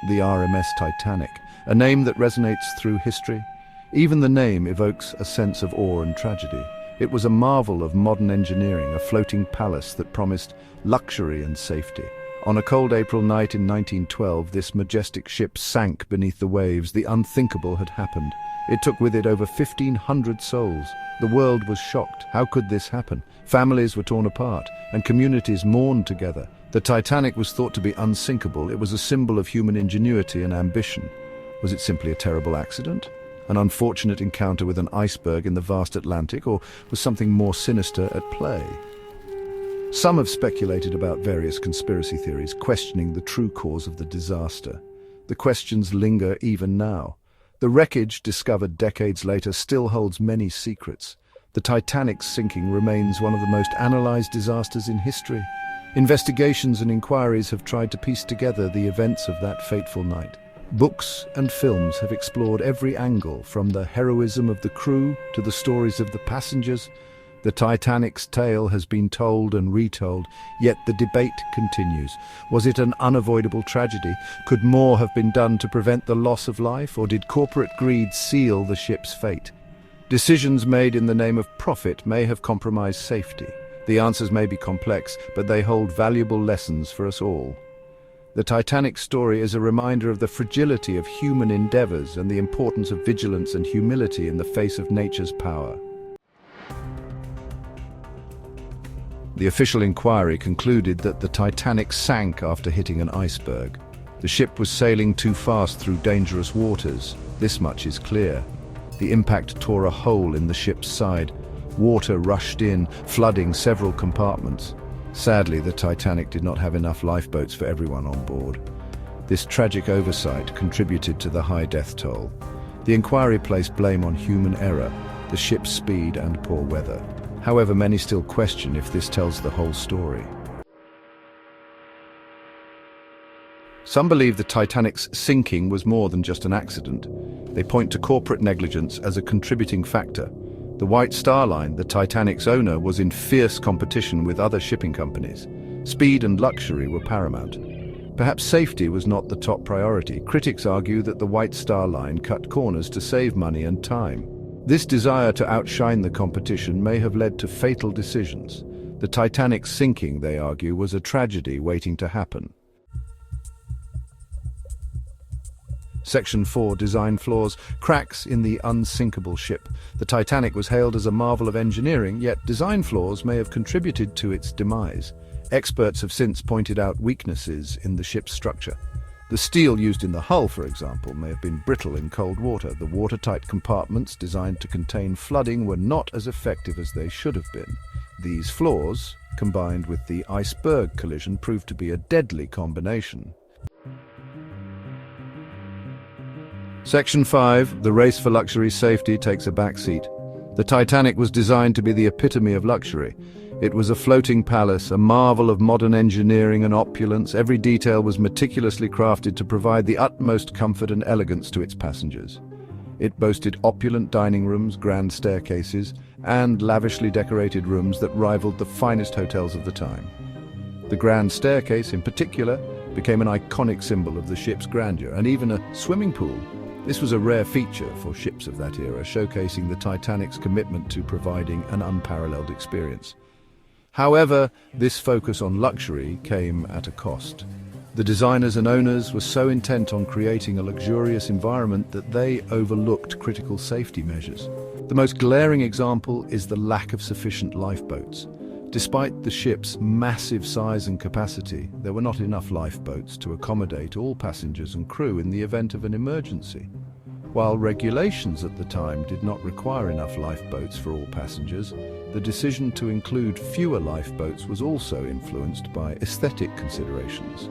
the RMS Titanic, a name that resonates through history. Even the name evokes a sense of awe and tragedy. It was a marvel of modern engineering, a floating palace that promised luxury and safety. On a cold April night in 1912, this majestic ship sank beneath the waves. The unthinkable had happened. It took with it over 1,500 souls. The world was shocked. How could this happen? Families were torn apart, and communities mourned together. The Titanic was thought to be unsinkable. It was a symbol of human ingenuity and ambition. Was it simply a terrible accident? An unfortunate encounter with an iceberg in the vast Atlantic, or was something more sinister at play? Some have speculated about various conspiracy theories, questioning the true cause of the disaster. The questions linger even now. The wreckage, discovered decades later, still holds many secrets. The Titanic's sinking remains one of the most analyzed disasters in history. Investigations and inquiries have tried to piece together the events of that fateful night. Books and films have explored every angle, from the heroism of the crew to the stories of the passengers. The Titanic's tale has been told and retold, yet the debate continues. Was it an unavoidable tragedy? Could more have been done to prevent the loss of life, or did corporate greed seal the ship's fate? Decisions made in the name of profit may have compromised safety. The answers may be complex, but they hold valuable lessons for us all. The Titanic story is a reminder of the fragility of human endeavors and the importance of vigilance and humility in the face of nature's power. The official inquiry concluded that the Titanic sank after hitting an iceberg. The ship was sailing too fast through dangerous waters. This much is clear. The impact tore a hole in the ship's side. Water rushed in, flooding several compartments. Sadly, the Titanic did not have enough lifeboats for everyone on board. This tragic oversight contributed to the high death toll. The inquiry placed blame on human error, the ship's speed and poor weather. However, many still question if this tells the whole story. Some believe the Titanic's sinking was more than just an accident. They point to corporate negligence as a contributing factor. The White Star Line, the Titanic's owner, was in fierce competition with other shipping companies. Speed and luxury were paramount. Perhaps safety was not the top priority. Critics argue that the White Star Line cut corners to save money and time. This desire to outshine the competition may have led to fatal decisions. The Titanic's sinking, they argue, was a tragedy waiting to happen. Section 4. Design flaws. Cracks in the unsinkable ship. The Titanic was hailed as a marvel of engineering, yet design flaws may have contributed to its demise. Experts have since pointed out weaknesses in the ship's structure. The steel used in the hull, for example, may have been brittle in cold water. The watertight compartments designed to contain flooding were not as effective as they should have been. These flaws, combined with the iceberg collision, proved to be a deadly combination. Section 5. The race for luxury safety takes a back seat. The Titanic was designed to be the epitome of luxury. It was a floating palace, a marvel of modern engineering and opulence. Every detail was meticulously crafted to provide the utmost comfort and elegance to its passengers. It boasted opulent dining rooms, grand staircases, and lavishly decorated rooms that rivaled the finest hotels of the time. The grand staircase, in particular, became an iconic symbol of the ship's grandeur, and even a swimming pool. This was a rare feature for ships of that era, showcasing the Titanic's commitment to providing an unparalleled experience. However, this focus on luxury came at a cost. The designers and owners were so intent on creating a luxurious environment that they overlooked critical safety measures. The most glaring example is the lack of sufficient lifeboats. Despite the ship's massive size and capacity, there were not enough lifeboats to accommodate all passengers and crew in the event of an emergency. While regulations at the time did not require enough lifeboats for all passengers, the decision to include fewer lifeboats was also influenced by aesthetic considerations.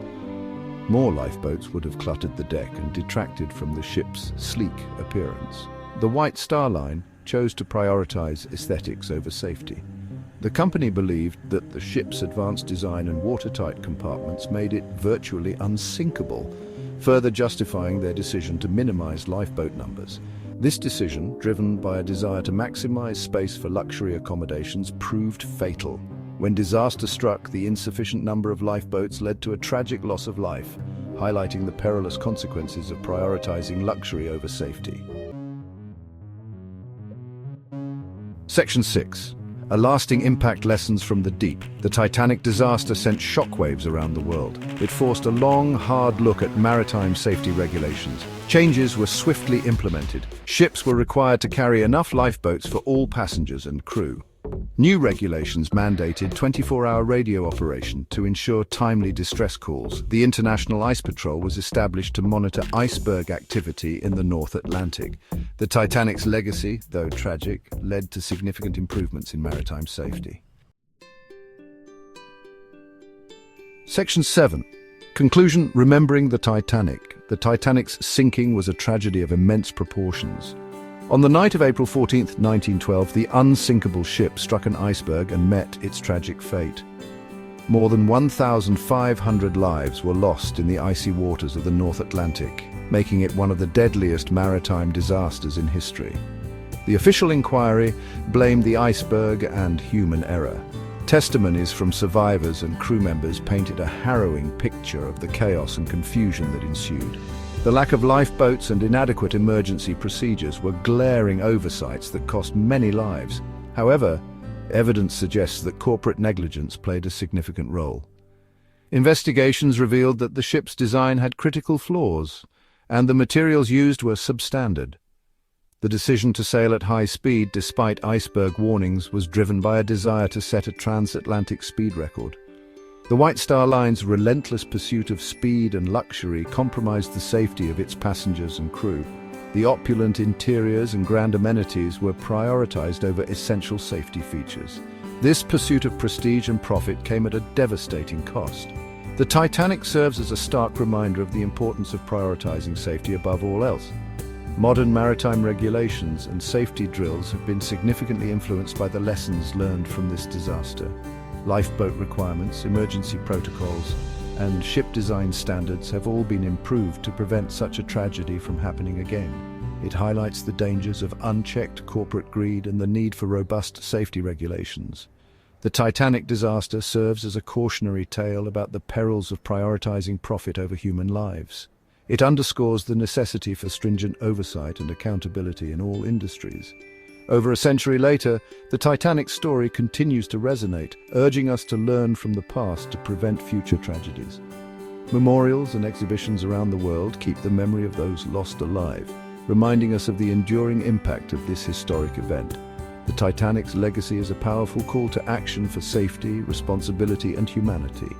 More lifeboats would have cluttered the deck and detracted from the ship's sleek appearance. The White Star Line chose to prioritize aesthetics over safety. The company believed that the ship's advanced design and watertight compartments made it virtually unsinkable, further justifying their decision to minimize lifeboat numbers. This decision, driven by a desire to maximize space for luxury accommodations, proved fatal. When disaster struck, the insufficient number of lifeboats led to a tragic loss of life. highlighting the perilous consequences of prioritizing luxury over safety. Section 6. A lasting impact: lessons from the deep. The Titanic disaster sent shockwaves around the world. It forced a long, hard look at maritime safety regulations. Changes were swiftly implemented. Ships were required to carry enough lifeboats for all passengers and crew. New regulations mandated 24-hour radio operation to ensure timely distress calls. The International Ice Patrol was established to monitor iceberg activity in the North Atlantic. The Titanic's legacy, though tragic, led to significant improvements in maritime safety. Section 7. Conclusion: remembering the Titanic. The Titanic's sinking was a tragedy of immense proportions. On the night of April 14, 1912, the unsinkable ship struck an iceberg and met its tragic fate. More than 1,500 lives were lost in the icy waters of the North Atlantic, making it one of the deadliest maritime disasters in history. The official inquiry blamed the iceberg and human error. Testimonies from survivors and crew members painted a harrowing picture of the chaos and confusion that ensued. The lack of lifeboats and inadequate emergency procedures were glaring oversights that cost many lives. However, evidence suggests that corporate negligence played a significant role. Investigations revealed that the ship's design had critical flaws, and the materials used were substandard. The decision to sail at high speed despite iceberg warnings was driven by a desire to set a transatlantic speed record. The White Star Line's relentless pursuit of speed and luxury compromised the safety of its passengers and crew. The opulent interiors and grand amenities were prioritized over essential safety features. This pursuit of prestige and profit came at a devastating cost. The Titanic serves as a stark reminder of the importance of prioritizing safety above all else. Modern maritime regulations and safety drills have been significantly influenced by the lessons learned from this disaster. Lifeboat requirements, emergency protocols, and ship design standards have all been improved to prevent such a tragedy from happening again. It highlights the dangers of unchecked corporate greed and the need for robust safety regulations. The Titanic disaster serves as a cautionary tale about the perils of prioritizing profit over human lives. It underscores the necessity for stringent oversight and accountability in all industries. Over a century later, the Titanic's story continues to resonate, urging us to learn from the past to prevent future tragedies. Memorials and exhibitions around the world keep the memory of those lost alive, reminding us of the enduring impact of this historic event. The Titanic's legacy is a powerful call to action for safety, responsibility, and humanity.